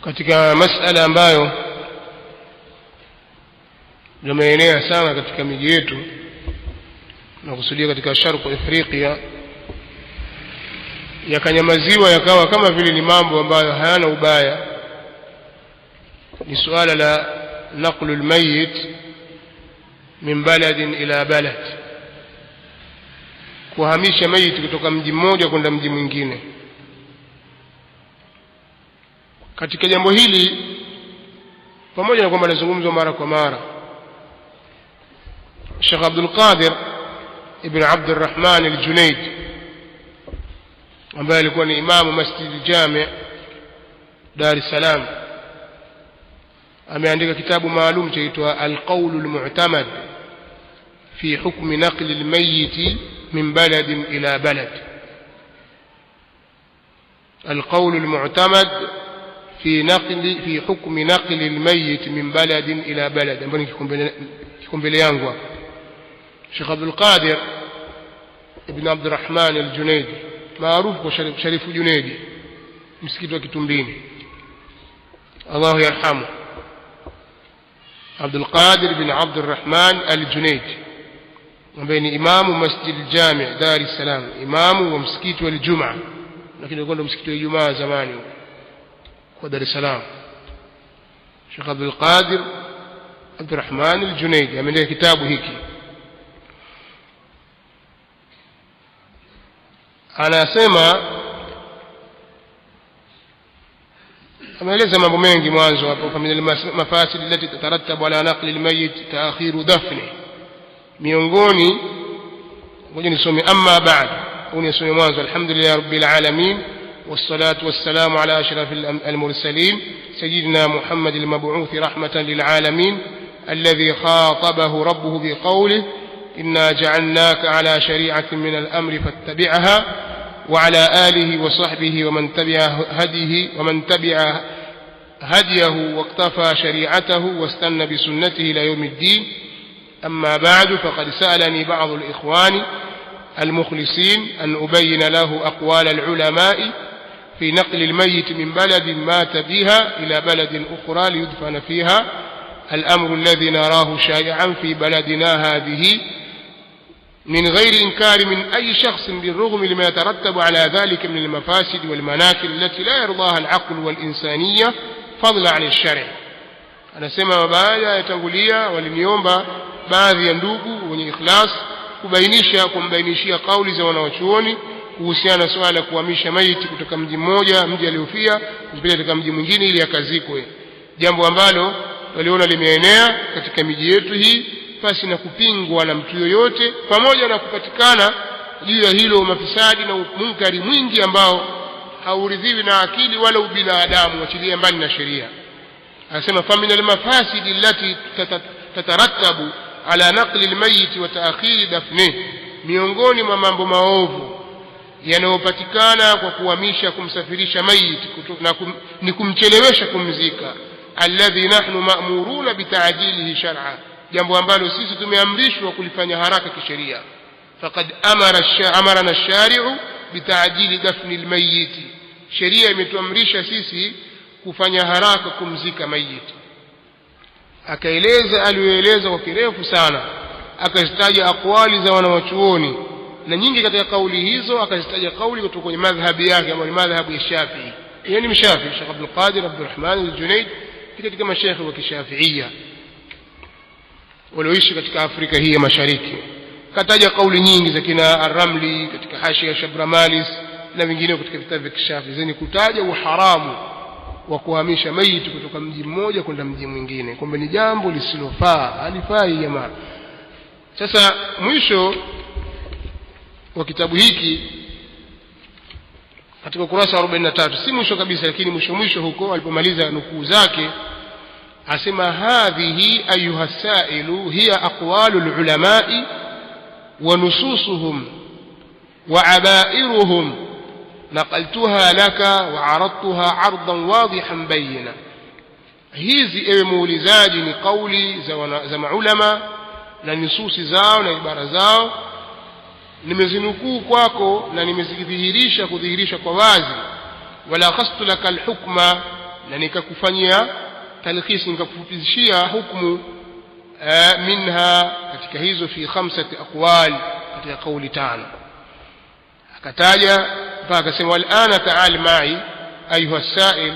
katika masala ambayo yameenea sana katika miji yetu na kusudia katika Sharq Afrika, yakanyamaziwa yakawa kama vile ni mambo ambayo hayana ubaya, ni suala la naqlu almayit min baladin ila balad, kuhamisha maiti kutoka mji mmoja kwenda mji mwingine. Katika jambo hili, pamoja na kwamba nazungumzwa mara kwa mara, Sheikh Abdul Qadir ibn Abdul Rahman al-Junayd ambaye alikuwa ni imamu Masjid al-Jami' Dar es Salaam, ameandika kitabu maalum chaitwa Al-Qawl al-Mu'tamad fi hukm naql al-mayyit min balad ila balad. Al-Qawl al-Mu'tamad في حكم نقل الميت من بلد إلى بلد. ambayo kiko mbele yangu hapa, Sheikh Abdul Qadir ibn Abdul Rahman al-Junaidi, maarufu kwa Sharifu Junaidi, msikiti wa Kitumbini, Allahu yarhamu. Abdul Qadir ibn Abdul Rahman al-Junaidi ambaye ni imamu Masjid al-Jami' Dar es Salaam, imamu wa msikiti wa Ijumaa, lakini ulikuwa msikiti wa Ijumaa zamani kwa Dar es Salaam. Sheikh Abdul Qadir Abdul Rahman al-Junaidi ameandika kitabu hiki. Anasema, ameeleza mambo mengi mwanzo hapo, kama ile mafasid التي تترتب على نقل الميت تأخير دفنه. miongoni, ngoja nisome amma ba'd, unisome mwanzo. Alhamdulillah rabbil alamin والصلاة والسلام على أشرف المرسلين سيدنا محمد المبعوث رحمة للعالمين الذي خاطبه ربه بقوله إنا جعلناك على شريعة من الأمر فاتبعها وعلى آله وصحبه ومن تبع هديه واقتفى شريعته واستنى بسنته إلى يوم الدين. أما بعد، فقد سألني بعض الإخوان المخلصين أن أبين له أقوال العلماء في نقل الميت من بلد مات بها إلى بلد أخرى ليدفن فيها، الأمر الذي نراه شائعا في بلدنا هذه من غير إنكار من أي شخص، بالرغم لما يترتب على ذلك من المفاسد والمناكل التي لا يرضاها العقل والإنسانية فضلا عن الشرع. أنا سمع مبايا يتنقليا ولنيومبا baadhi ya ndugu wenye ikhlas kumbainishia kauli za wanawachuoni kuhusiana na swala kuhamisha maiti kutoka mji mmoja, mji aliofia, kupeleka katika mji mwingine ili akazikwe, jambo ambalo waliona limeenea katika miji yetu hii pasi na kupingwa na mtu yoyote, pamoja na kupatikana juu ya hilo mafisadi na munkari mwingi ambao hauridhiwi na akili wala ubinadamu, wachilia mbali na sheria. Anasema famin almafasidi allati tatarattabu ala naqli almayit wa ta'khir dafnihi, miongoni mwa mambo maovu yanayopatikana kwa kuhamisha, kumsafirisha maiti ni kumchelewesha kumzika, alladhi nahnu ma'muruna bita'jilihi shar'a, jambo ambalo sisi tumeamrishwa kulifanya haraka kisheria. Faqad amarana ash-shari'u bita'jili dafni almayit, sheria imetuamrisha sisi kufanya haraka kumzika maiti. Akaeleza aliyoeleza kwa kirefu sana, akazitaja aqwali za wanawachuoni, na nyingi katika kauli hizo akazitaja kauli kutoka kwenye madhhabi yake ambayo ni madhhabu ya Shafi'i. Yeye ni Mshafi'i, Sheikh Abdul Qadir Abdul Rahman al-Junayd, katika mashaikh wa Kishafi'iyya walioishi katika Afrika hii ya Mashariki. Kataja kauli nyingi za kina Ar-Ramli katika Hashia Shabramalis na wengine katika vitabu vya Kishafi zenye kutaja uharamu wa kuhamisha maiti kutoka mji mmoja kwenda mji mwingine, kwamba ni jambo lisilofaa, halifai jamaa. Sasa mwisho wa kitabu hiki katika ukurasa 43, si mwisho kabisa lakini mwisho huko alipomaliza nukuu zake, asema hadhihi ayuha sailu hiya aqwalul ulamai wa nususuhum wa abairuhum نقلتها لك وعرضتها عرضا واضحا بينا. hizi ewe muulizaji ni kauli za maulama na nususi zao na ibara zao, nimezinukuu kwako na nimezidhihirisha kudhihirisha kwa wazi. wala khastu laka alhukma na nikakufanyia talkhis, nikakufupishia hukumu minha, katika hizo, fi 5 aqwal, katika kauli 5. Akataja mpaka akasema wal'ana ta'al ma'i ayuha as-sa'il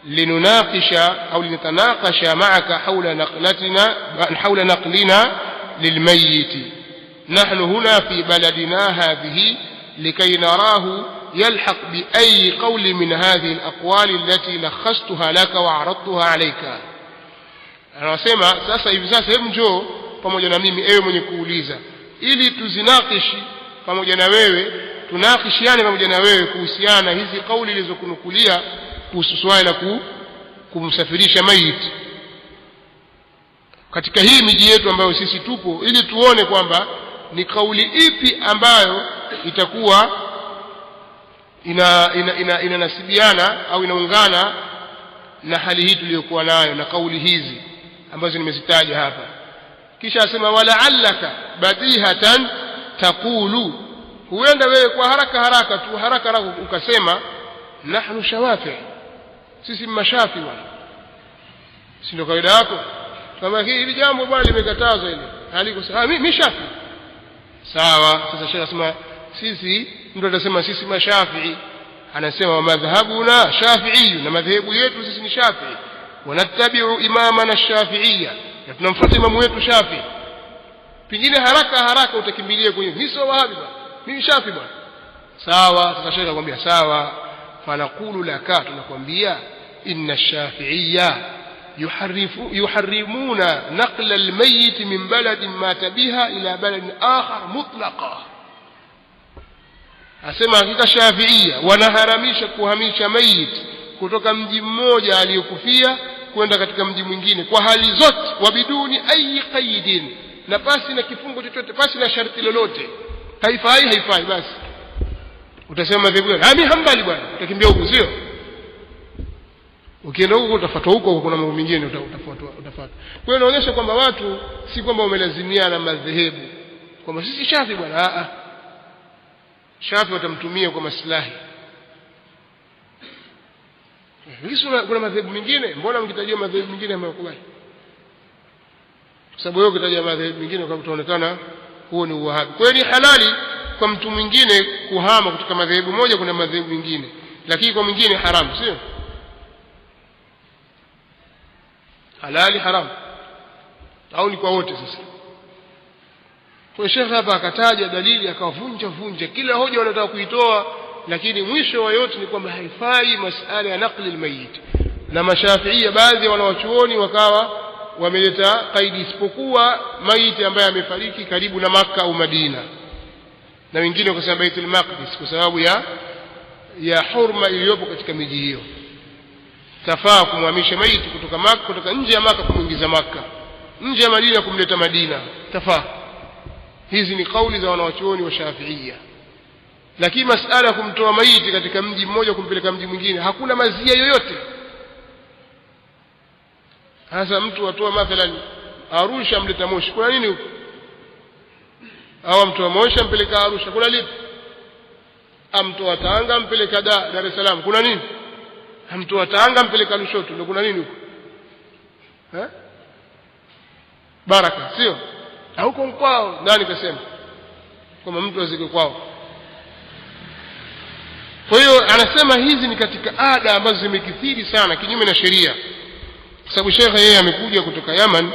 linunaqisha au linatanaqasha ma'aka hawla naqlina lilmayyit. nahnu huna fi baladina hadhihi likay narahu يلحق بأي قول من هذه الأقوال التي لخصتها لك وعرضتها عليك. anasema sasa hivi sasa, hebu njoo pamoja na mimi ewe mwenye kuuliza, ili tuzinakishi pamoja na wewe, tunakishiane pamoja na wewe kuhusiana hizi kauli zilizokunukulia kuhusu swala la kumsafirisha maiti katika hii miji yetu ambayo sisi tupo, ili tuone kwamba ni kauli ipi ambayo itakuwa inanasibiana au inaungana na hali hii tuliyokuwa nayo na kauli hizi ambazo nimezitaja hapa. Kisha asema wala'allaka badihatan taqulu, huenda wewe kwa haraka tu ukasema nahnu shawafi, sisi mashafi bwana. Si ndio kawaida yako? Kama hili jambo bwana limekatazwa ile haliko sawa, mimi shafi sawa. Sasa Sheikh asema sisi, mtu atasema sisi mashafi'i, anasema madhhabuna shafi'i, na madhehebu yetu sisi ni shafi'i, wanattabi'u imamana shafi'iyya, na tunamfuata imamu wetu shafi'i. Pengine haraka utakimbilia kwenye hizo wahabi bwana, mimi shafi'i bwana, sawa. Sasa Sheikh akwambia sawa, fanaqulu laka, tunakwambia inna shafi'iyya yuharrimuna naqla almayyit min baladin mata biha ila baladin akhar mutlaqa. Asema hakika Shafi'ia wanaharamisha kuhamisha maiti kutoka mji mmoja aliyokufia kwenda katika mji mwingine kwa hali zote, wabiduni ayi qaidin, na pasi na kifungo chochote, pasi na sharti lolote. Haifai basi. Utasema madhehebu gani? Mimi Hanbali bwana, utakimbia huko, sio? Ukienda huko utafuatwa huko, kuna mambo mengine utafuata. Kwa hiyo inaonyesha kwamba watu si kwamba wamelazimia na madhehebu kwamba sisi Shafi bwana. Shafi watamtumia kwa maslahi. Hizo kuna madhehebu mengine, mbona mkitajia madhehebu mengine hamkubali? Kwa sababu wewe ukitajia madhehebu mengine kwa utaonekana huo ni uwahabi. Kwa hiyo ni halali kwa mtu mwingine kuhama kutoka madhehebu moja kuna madhehebu mengine, lakini kwa mwingine haramu, sio? Halali haramu, au ni kwa wote sasa? Kwa Sheikh hapa akataja dalili, akavunja kila hoja wanataka kuitoa, lakini mwisho wa yote ni kwamba haifai masala ya naqli almayit. Na Mashafi'ia baadhi ya wanawachuoni wakawa wameleta kaidi, isipokuwa maiti ambaye amefariki karibu na Makka au Madina, na wengine wakasema Baitul Maqdis kwa sababu ya hurma iliyopo katika miji hiyo. Tafaa kumhamisha maiti kutoka Makka, kutoka nje ya Makka kumuingiza Makka, nje ya Madina kumleta Madina, tafaa. Hizi ni kauli za wanawachuoni wa Shafi'ia. Lakini masala ya kumtoa maiti katika mji mmoja kumpeleka mji mwingine hakuna mazia yoyote. Hasa mtu atoa mathalan Arusha mleta Moshi, kuna nini huko? Au mtoa Moshi mpeleka Arusha, kuna lipi? Amtoa Tanga mpeleka Dar es Salaam, kuna nini? Amtoa Tanga mpeleka Lushoto, ndio kuna nini huko? Baraka, sio? Na huko mkwao nani kasema kama mtu azike kwao? Kwa hiyo anasema hizi ni katika ada ambazo zimekithiri sana kinyume na sheria, kwa sababu Sheikh yeye amekuja kutoka Yaman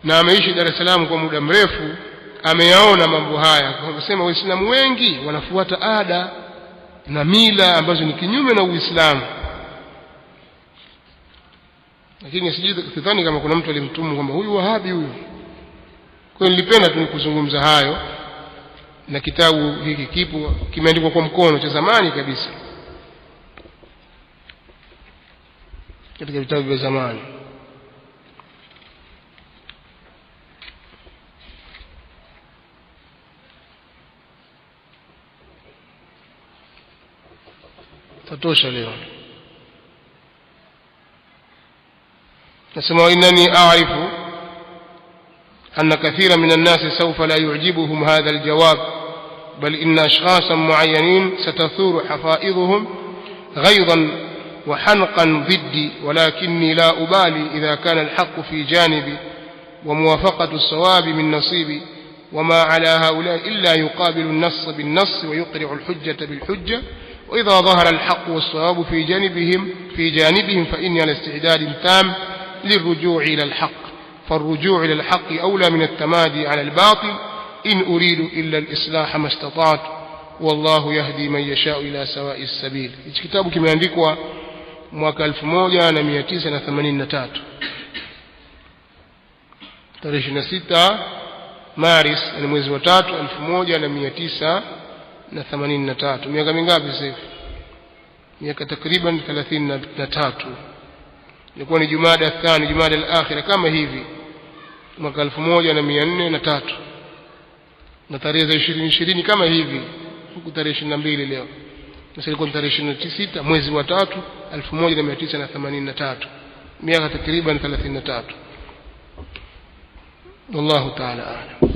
na ameishi Dar es Salaam kwa muda mrefu, ameyaona mambo haya. Anasema Waislamu wengi wanafuata ada na mila ambazo ni kinyume na Uislamu. Lakini sidhani kama kuna mtu alimtumu kwamba huyu wahabi huyu. Kwa hiyo nilipenda tu kuzungumza hayo, na kitabu hiki kipo kimeandikwa kwa mkono cha zamani kabisa, katika vitabu vya zamani. tatosha leo. nasema innani a'rifu أن كثيرا من الناس سوف لا يعجبهم هذا الجواب، بل إن أشخاصا معينين ستثور حفائظهم غيظا وحنقا ضدي ولكني لا أبالي إذا كان الحق في جانبي وموافقة الصواب من نصيبي وما على هؤلاء إلا يقابل النص بالنص ويقرع الحجة بالحجة وإذا ظهر الحق والصواب في جانبهم فإني على استعداد تام للرجوع إلى الحق فالرجوع إلى الحق أولى من التمادي على الباطل إن أريد إلا الإصلاح ما استطعت والله يهدي من يشاء إلى سواء السبيل. كتابك kimeandikwa mwaka 1983 tarehe 26 Maris ni mwezi wa 3 1983. Miaka mingapi sasa? Miaka takriban 33. Ilikuwa ni Jumada athani, Jumada al-akhira kama hivi mwaka 1403 na tarehe za 2020 kama hivi, huku tarehe 22 leo. Sasa ilikuwa tarehe 26 mwezi wa 3 1983, miaka takriban 33. والله تعالى أعلم.